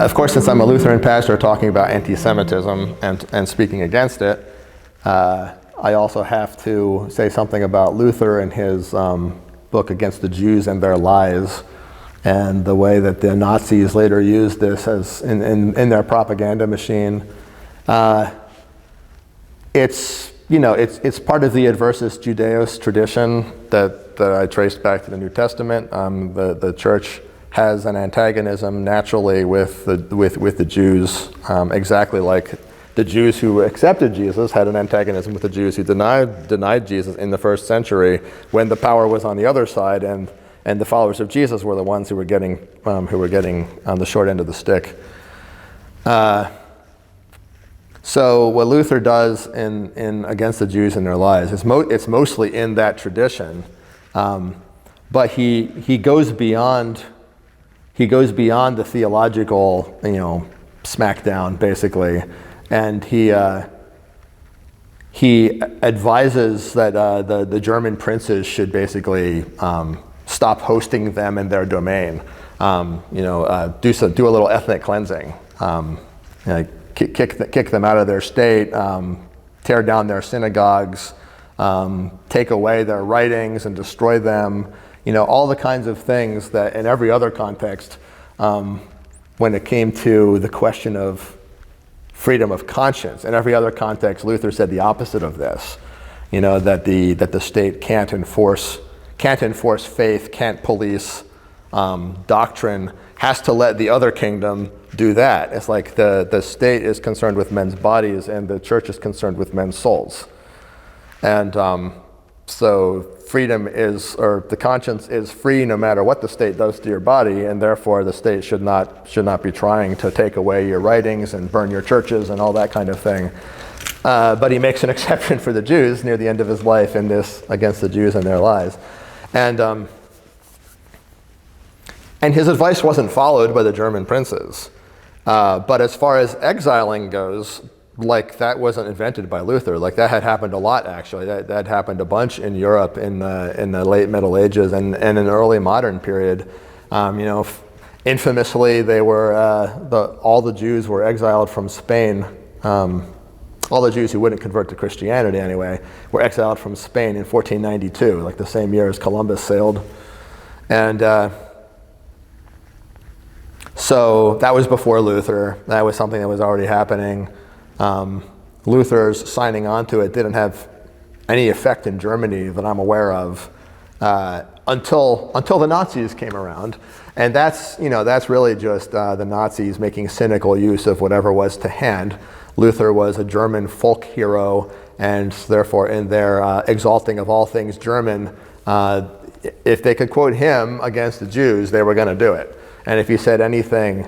Of course, since I'm a Lutheran pastor talking about anti-Semitism and speaking against it, I also have to say something about Luther and his book Against the Jews and Their Lies, and the way that the Nazis later used this as in their propaganda machine. It's part of the Adversus Judaeus tradition that I traced back to the New Testament. The church has an antagonism naturally with the Jews, exactly like the Jews who accepted Jesus had an antagonism with the Jews who denied Jesus in the first century, when the power was on the other side, and the followers of Jesus were the ones who were getting on the short end of the stick. So what Luther does in Against the Jews and Their Lies, it's mostly in that tradition, but he goes beyond the theological, smackdown basically, and he advises that the German princes should basically stop hosting them in their domain. Do a little ethnic cleansing. Kick them out of their state, tear down their synagogues, take away their writings and destroy them. All the kinds of things that in every other context, when it came to the question of freedom of conscience, in every other context, Luther said the opposite of this. That the state can't enforce faith, can't police doctrine, has to let the other kingdom do that. It's like the state is concerned with men's bodies and the church is concerned with men's souls. And so freedom is, or the conscience is free no matter what the state does to your body, and therefore the state should not be trying to take away your writings and burn your churches and all that kind of thing. But he makes an exception for the Jews near the end of his life in this Against the Jews and Their Lies. And his advice wasn't followed by the German princes. But as far as exiling goes, that wasn't invented by Luther. That had happened a lot, actually. That happened a bunch in Europe in the late Middle Ages and in the early modern period. Infamously, they were all the Jews were exiled from Spain. All the Jews who wouldn't convert to Christianity anyway were exiled from Spain in 1492, the same year as Columbus sailed. And so that was before Luther. That was something that was already happening. Luther's signing on to it didn't have any effect in Germany that I'm aware of until the Nazis came around. And that's really just the Nazis making cynical use of whatever was to hand. Luther was a German folk hero, and therefore in their exalting of all things German, if they could quote him against the Jews, they were going to do it. And if he said anything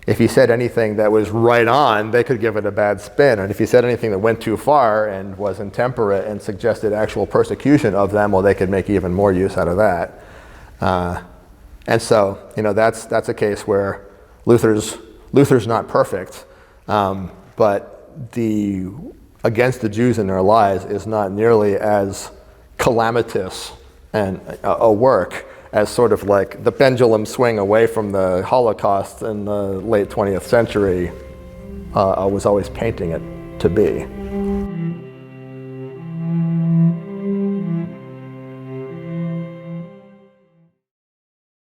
that was right on, they could give it a bad spin. And if he said anything that went too far and was intemperate and suggested actual persecution of them, well, they could make even more use out of that. And so, that's a case where Luther's not perfect, but the Against the Jews and Their Lies is not nearly as calamitous and a work as sort of like the pendulum swing away from the Holocaust in the late 20th century was always painting it to be.